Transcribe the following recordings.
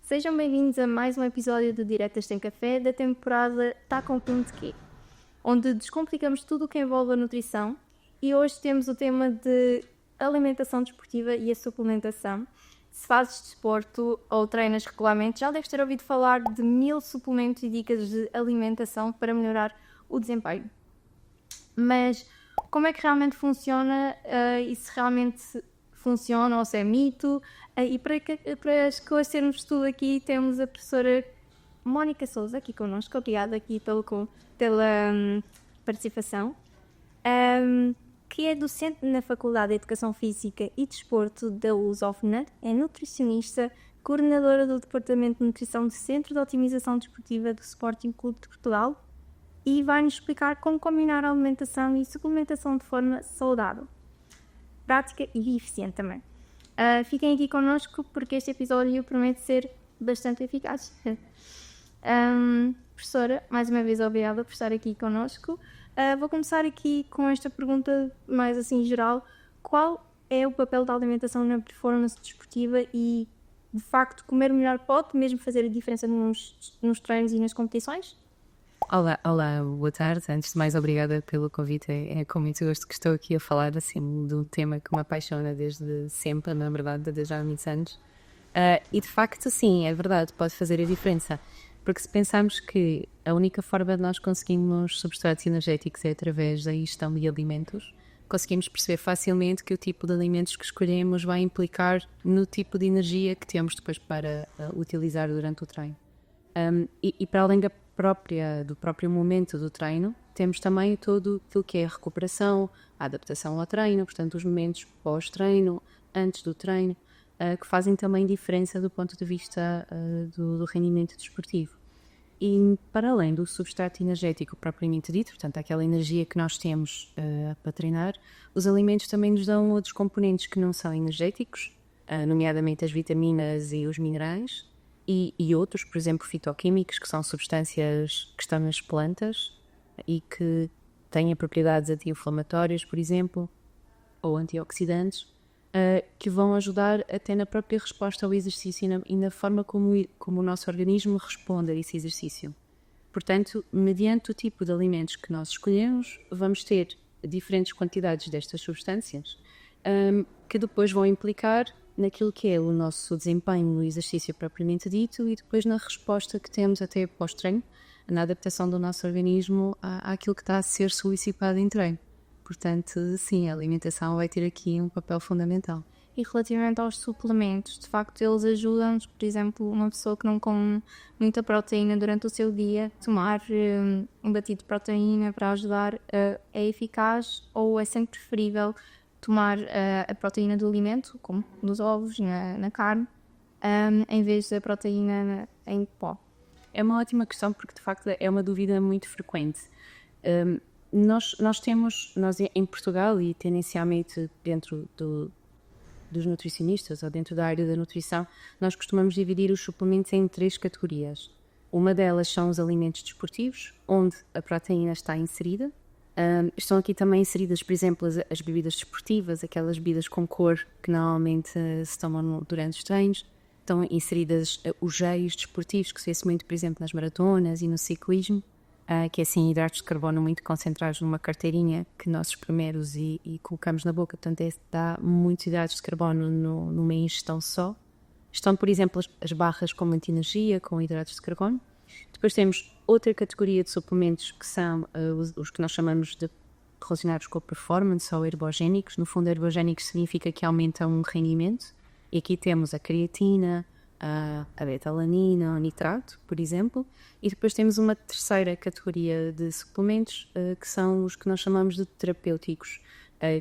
Sejam bem-vindos a mais um episódio do Diretas Tem Café da temporada Tá Com Pinto Quê? Onde descomplicamos tudo o que envolve a nutrição e hoje temos o tema de alimentação desportiva e a suplementação. Se fazes desporto ou treinas regularmente, já deves ter ouvido falar de 1000 suplementos e dicas de alimentação para melhorar o desempenho. Mas como é que realmente funciona e se realmente funciona ou se é mito? E para esclarecermos tudo aqui, temos a professora Mónica Sousa aqui connosco. Obrigada aqui pela participação. Que é docente na Faculdade de Educação Física e Desporto da USOFNA, é nutricionista, coordenadora do Departamento de Nutrição do Centro de Otimização Desportiva do Sporting Clube de Portugal e vai-nos explicar como combinar a alimentação e suplementação de forma saudável, prática e eficiente também. Fiquem aqui connosco porque este episódio promete ser bastante eficaz. Professora, mais uma vez obrigada por estar aqui connosco. Vou começar aqui com esta pergunta mais assim geral. Qual é o papel da alimentação na performance desportiva e, de facto, comer melhor pode mesmo fazer a diferença nos treinos e nas competições? Olá, boa tarde. Antes de mais, obrigada pelo convite. É com muito gosto que estou aqui a falar assim, de um tema que me apaixona desde sempre, na verdade, desde há muitos anos. E de facto, sim, é verdade, pode fazer a diferença. Porque se pensarmos que a única forma de nós conseguirmos substratos energéticos é através da ingestão de alimentos, conseguimos perceber facilmente que o tipo de alimentos que escolhemos vai implicar no tipo de energia que temos depois para utilizar durante o treino. E para além do próprio momento do treino, temos também todo aquilo que é a recuperação, a adaptação ao treino, portanto os momentos pós-treino, antes do treino, que fazem também diferença do ponto de vista do rendimento desportivo. E para além do substrato energético propriamente dito, portanto aquela energia que nós temos para treinar, os alimentos também nos dão outros componentes que não são energéticos, nomeadamente as vitaminas e os minerais, e outros, por exemplo, fitoquímicos, que são substâncias que estão nas plantas e que têm propriedades anti-inflamatórias, por exemplo, ou antioxidantes, que vão ajudar até na própria resposta ao exercício e na forma como o nosso organismo responde a esse exercício. Portanto, mediante o tipo de alimentos que nós escolhemos, vamos ter diferentes quantidades destas substâncias que depois vão implicar naquilo que é o nosso desempenho no exercício propriamente dito e depois na resposta que temos até pós-treino, na adaptação do nosso organismo àquilo que está a ser solicitado em treino. Portanto, sim, a alimentação vai ter aqui um papel fundamental. E relativamente aos suplementos, de facto eles ajudam-nos, por exemplo, uma pessoa que não come muita proteína durante o seu dia, tomar um batido de proteína para ajudar, é eficaz ou é sempre preferível tomar a proteína do alimento, como nos ovos, na carne, em vez da proteína em pó? É uma ótima questão porque de facto é uma dúvida muito frequente. Nós temos em Portugal e tendencialmente dentro dos nutricionistas ou dentro da área da nutrição, nós costumamos dividir os suplementos em 3 categorias. Uma delas são os alimentos desportivos, onde a proteína está inserida. Estão aqui também inseridas, por exemplo, as bebidas desportivas, aquelas bebidas com cor que normalmente se tomam durante os treinos. Estão inseridas os géis desportivos, que se vê muito, por exemplo, nas maratonas e no ciclismo, que é assim hidratos de carbono muito concentrados numa carteirinha que nós esprememos e colocamos na boca. Portanto, dá muitos hidratos de carbono numa ingestão só. Estão, por exemplo, as barras com muita energia, com hidratos de carbono. Depois temos outra categoria de suplementos que são os que nós chamamos de relacionados com a performance ou herbogénicos. No fundo, herbogénicos significa que aumentam o rendimento. E aqui temos a creatina, a beta-alanina, o nitrato, por exemplo. E depois temos uma terceira categoria de suplementos que são os que nós chamamos de terapêuticos,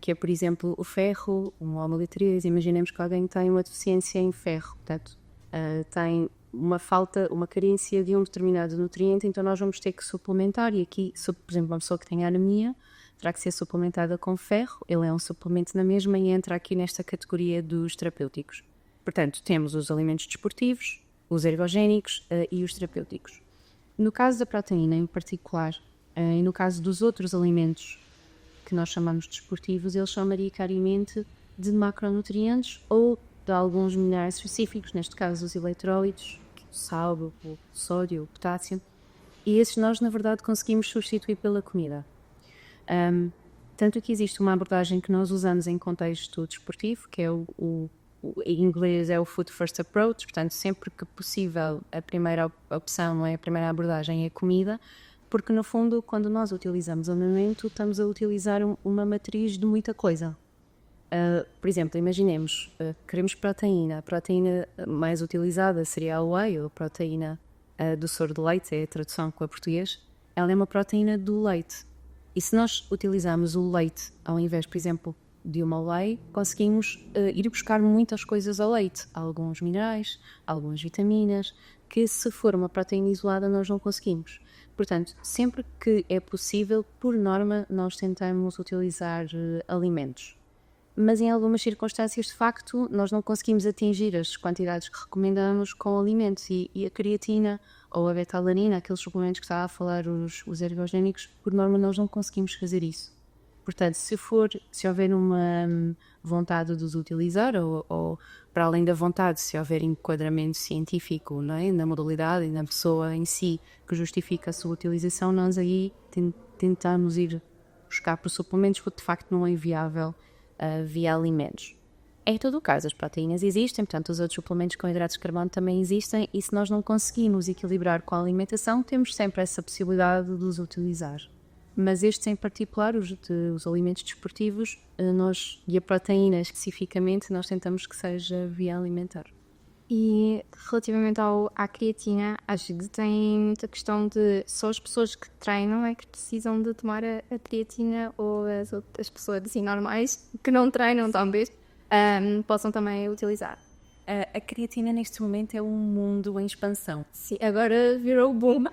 que é, por exemplo, o ferro, um ômega 3. Imaginemos que alguém tem uma deficiência em ferro, portanto, tem uma carência de um determinado nutriente, então nós vamos ter que suplementar. E aqui, por exemplo, uma pessoa que tem anemia terá que ser suplementada com ferro. Ele é um suplemento na mesma e entra aqui nesta categoria dos terapêuticos. Portanto, temos os alimentos desportivos, os ergogénicos e os terapêuticos. No caso da proteína em particular, e no caso dos outros alimentos que nós chamamos de desportivos, eles são maioritariamente de macronutrientes ou de alguns minerais específicos, neste caso os eletrólitos sal, o sódio, o potássio, e esses nós, na verdade, conseguimos substituir pela comida. Tanto que existe uma abordagem que nós usamos em contexto desportivo, que é em inglês é o Food First Approach, portanto, sempre que possível, a primeira opção, não é? A primeira abordagem é a comida, porque, no fundo, quando nós utilizamos o alimento, estamos a utilizar uma matriz de muita coisa. Por exemplo, imaginemos, queremos proteína. A proteína mais utilizada seria a whey, ou a proteína do soro de leite, é a tradução para o português. Ela é uma proteína do leite. E se nós utilizarmos o leite, ao invés, por exemplo, de uma whey, conseguimos ir buscar muitas coisas ao leite. Alguns minerais, algumas vitaminas, que se for uma proteína isolada nós não conseguimos. Portanto, sempre que é possível, por norma, nós tentamos utilizar alimentos. Mas em algumas circunstâncias, de facto, nós não conseguimos atingir as quantidades que recomendamos com alimentos. E a creatina ou a beta-alanina, aqueles suplementos que estava a falar, os ergogénicos, por norma nós não conseguimos fazer isso. Portanto, se houver uma vontade de os utilizar, ou para além da vontade, se houver enquadramento científico, não é? Na modalidade e na pessoa em si que justifica a sua utilização, nós aí tentamos ir buscar por suplementos, porque de facto não é viável via alimentos. Em todo o caso, as proteínas existem, portanto os outros suplementos com hidratos de carbono também existem, e se nós não conseguimos equilibrar com a alimentação, temos sempre essa possibilidade de os utilizar. Mas estes em particular, os alimentos desportivos, e a proteína especificamente, nós tentamos que seja via alimentar. E relativamente à creatina, acho que tem muita questão de só as pessoas que treinam é que precisam de tomar a creatina, ou as outras pessoas assim normais que não treinam talvez possam também utilizar. A creatina neste momento é um mundo em expansão. Sim, agora virou boom.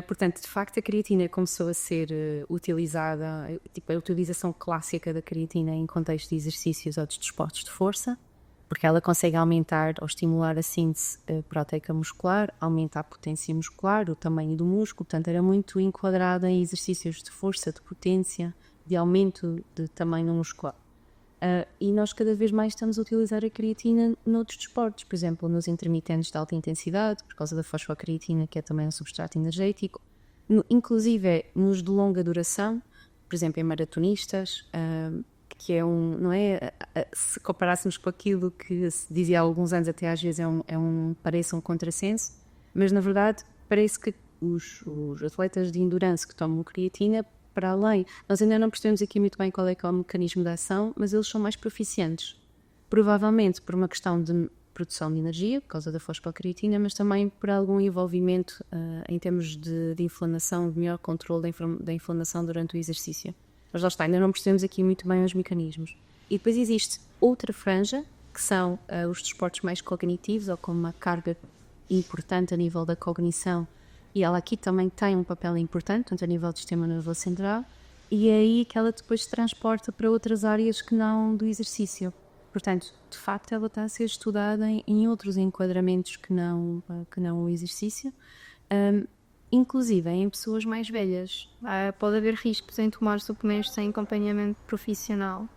Portanto, de facto, a creatina começou a ser utilizada, tipo a utilização clássica da creatina em contexto de exercícios ou de desportos de força, porque ela consegue aumentar ou estimular a síntese proteica muscular, aumenta a potência muscular, o tamanho do músculo, portanto era muito enquadrada em exercícios de força, de potência, de aumento de tamanho muscular. E nós cada vez mais estamos a utilizar a creatina noutros desportos, por exemplo, nos intermitentes de alta intensidade, por causa da fosfocreatina, que é também um substrato energético, inclusive nos de longa duração, por exemplo, em maratonistas, que é não é? Se comparássemos com aquilo que se dizia há alguns anos, até às vezes parece um contrassenso, mas na verdade parece que os atletas de endurance que tomam creatina, para além, nós ainda não percebemos aqui muito bem qual é que é o mecanismo de ação, mas eles são mais proficientes. Provavelmente por uma questão de produção de energia, por causa da fosfocreatina, mas também por algum envolvimento em termos de inflamação, de melhor controle da inflamação durante o exercício. Mas lá está, ainda não percebemos aqui muito bem os mecanismos. E depois existe outra franja, que são os desportos mais cognitivos, ou com uma carga importante a nível da cognição, e ela aqui também tem um papel importante, tanto a nível do sistema nervoso central, e é aí que ela depois se transporta para outras áreas que não do exercício. Portanto, de facto, ela está a ser estudada em outros enquadramentos que não o exercício, inclusive em pessoas mais velhas. Pode haver riscos em tomar suplementos sem acompanhamento profissional?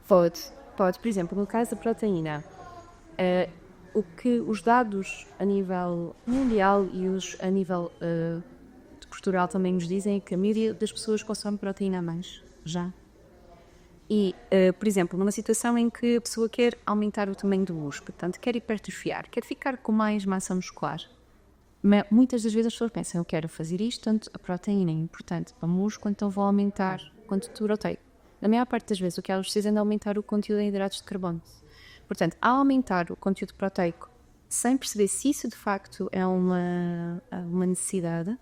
Pode. Por exemplo, no caso da proteína, o que os dados a nível mundial e os a nível de Portugal também nos dizem é que a maioria das pessoas consome proteína a mais, já. E, por exemplo, numa situação em que a pessoa quer aumentar o tamanho do músculo, portanto, quer hipertrofiar, quer ficar com mais massa muscular, mas muitas das vezes as pessoas pensam, eu quero fazer isto, tanto a proteína é importante para o músculo, então vou aumentar o conteúdo proteico. Na maior parte das vezes o que elas precisam é de aumentar o conteúdo em hidratos de carbono. Portanto, ao aumentar o conteúdo proteico, sem perceber se isso de facto é uma necessidade,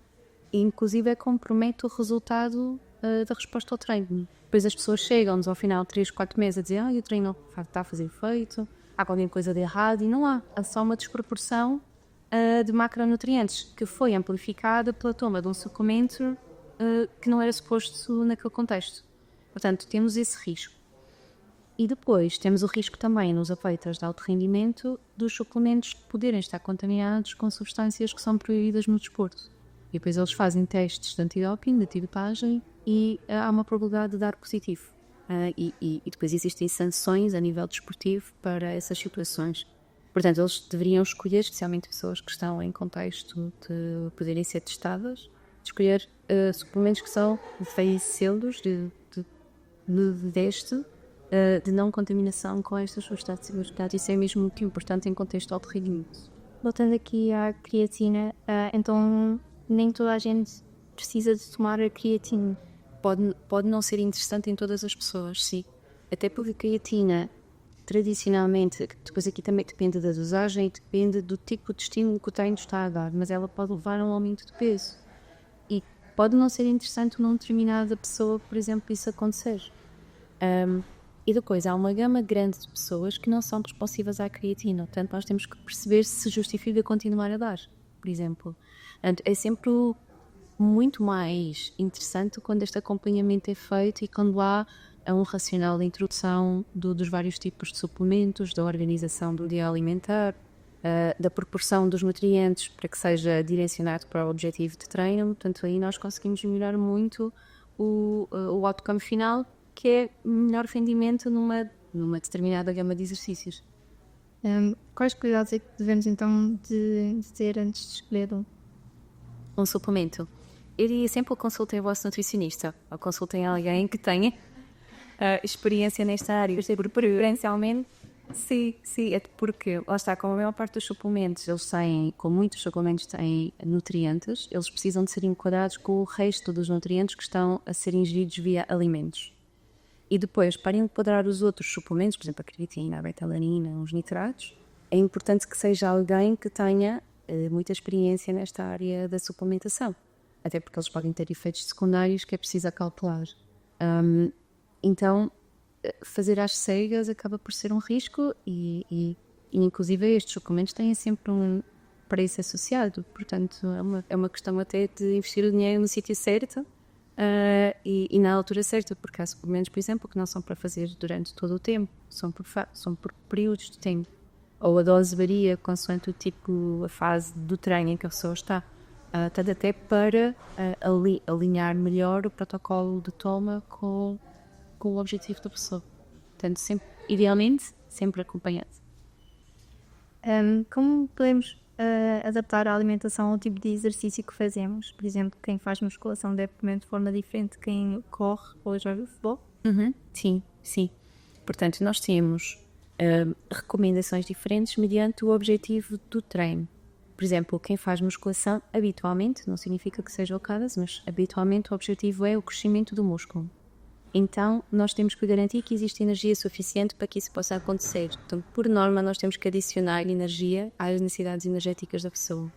inclusive compromete o resultado da resposta ao treino. Depois as pessoas chegam-nos ao final de 3, 4 meses a dizer o treino está a fazer efeito, há qualquer coisa de errado, e não há. Há só uma desproporção de macronutrientes que foi amplificada pela toma de um suplemento que não era suposto naquele contexto. Portanto, temos esse risco. E depois temos o risco também nos atletas de alto rendimento dos suplementos poderem estar contaminados com substâncias que são proibidas no desporto. E depois eles fazem testes de antidoping, de antidopagem, e há uma probabilidade de dar positivo. E depois existem sanções a nível desportivo para essas situações. Portanto, eles deveriam escolher, especialmente pessoas que estão em contexto de poderem ser testadas, escolher suplementos que são selos de não contaminação com estas substâncias. Isso é mesmo muito importante em contexto de alto rendimento. Voltando aqui à creatina, então nem toda a gente precisa de tomar a creatina. Pode não ser interessante em todas as pessoas, sim. Até porque a creatina, tradicionalmente, depois aqui também depende da dosagem e depende do tipo de estímulo que o treino está a dar, mas ela pode levar a um aumento de peso. E pode não ser interessante numa determinada pessoa, por exemplo, isso acontecer. E depois há uma gama grande de pessoas que não são responsivas à creatina, portanto nós temos que perceber se justifica continuar a dar, por exemplo. Portanto, é sempre muito mais interessante quando este acompanhamento é feito e quando há um racional de introdução dos vários tipos de suplementos, da organização do dia alimentar, da proporção dos nutrientes para que seja direcionado para o objetivo de treino. Portanto, aí nós conseguimos melhorar muito o outcome final, que é melhor rendimento numa determinada gama de exercícios. Quais cuidados é que devemos então de ter antes de escolher um suplemento? Eu diria sempre consultem o vosso nutricionista ou consultem alguém que tenha experiência nesta área. Preferencialmente, sim, é porque, lá está, como a maior parte dos suplementos, como muitos suplementos têm nutrientes, eles precisam de ser enquadrados com o resto dos nutrientes que estão a ser ingeridos via alimentos. E depois, para enquadrar os outros suplementos, por exemplo, a creatina, a betalanina, os nitratos, é importante que seja alguém que tenha muita experiência nesta área da suplementação. Até porque eles podem ter efeitos secundários que é preciso acautelar. Então, fazer às cegas acaba por ser um risco e inclusive estes suplementos têm sempre um preço associado. Portanto, é uma questão até de investir o dinheiro no sítio certo e na altura certa, porque há suplementos, por exemplo, que não são para fazer durante todo o tempo, são por períodos de tempo. Ou a dose varia consoante o tipo, a fase do treino em que a pessoa está. Tanto até para alinhar melhor o protocolo de toma com o objetivo da pessoa. Portanto, idealmente, sempre acompanhado. Como podemos adaptar a alimentação ao tipo de exercício que fazemos? Por exemplo, quem faz musculação deve comer de forma diferente de quem corre ou joga futebol? Sim. Portanto, nós temos recomendações diferentes mediante o objetivo do treino. Por exemplo, quem faz musculação habitualmente, não significa que seja o caso, mas habitualmente o objetivo é o crescimento do músculo. Então, nós temos que garantir que existe energia suficiente para que isso possa acontecer. Então, por norma, nós temos que adicionar energia às necessidades energéticas da pessoa.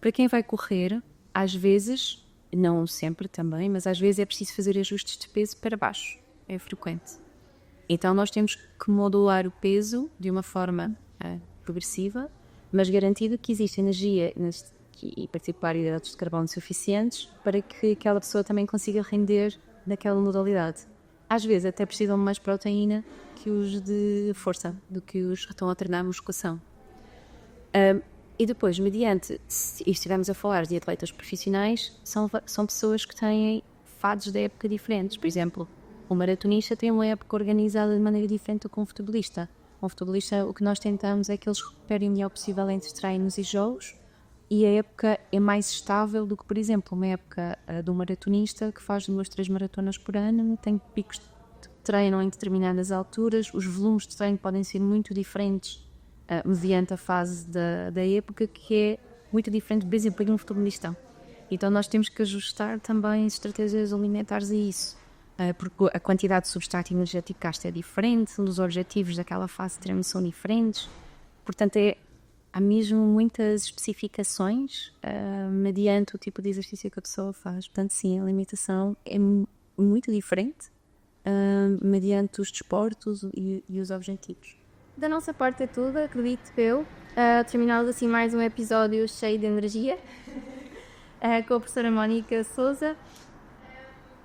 Para quem vai correr, às vezes, não sempre também, mas às vezes é preciso fazer ajustes de peso para baixo. É frequente. Então, nós temos que modular o peso de uma forma progressiva, mas garantido que existe energia e particular hidratos de carbono suficientes para que aquela pessoa também consiga render naquela modalidade. Às vezes até precisam de mais proteína que os de força, do que os que estão a treinar musculação. E depois, e estivermos a falar de atletas profissionais, são pessoas que têm fases da época diferentes. Por exemplo, um maratonista tem uma época organizada de maneira diferente do que um futebolista. Um futebolista, o que nós tentamos é que eles recuperem o melhor possível entre treinos e jogos, e a época é mais estável do que, por exemplo, uma época de um maratonista que faz 2, 3 maratonas por ano, tem picos de treino em determinadas alturas, os volumes de treino podem ser muito diferentes mediante a fase da época, que é muito diferente, por exemplo, de um futebolista. Então nós temos que ajustar também as estratégias alimentares a isso. Porque a quantidade de substrato energético que gasta é diferente, os objetivos daquela fase de treino são diferentes, portanto há mesmo muitas especificações mediante o tipo de exercício que a pessoa faz. Portanto, sim, a alimentação é muito diferente mediante os desportos e os objetivos. Da nossa parte é tudo, acredito eu. Terminamos assim mais um episódio cheio de energia com a professora Mónica Sousa.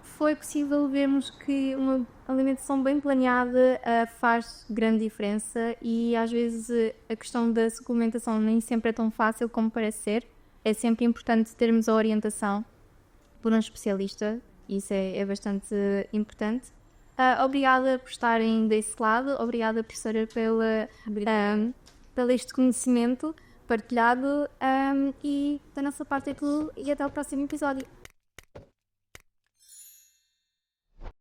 Foi possível vermos que uma alimentação bem planeada faz grande diferença e às vezes a questão da suplementação nem sempre é tão fácil como parece ser. É sempre importante termos a orientação por um especialista, isso é bastante importante. Obrigada por estarem desse lado, obrigada professora pelo este conhecimento partilhado e da nossa parte é tudo e até o próximo episódio.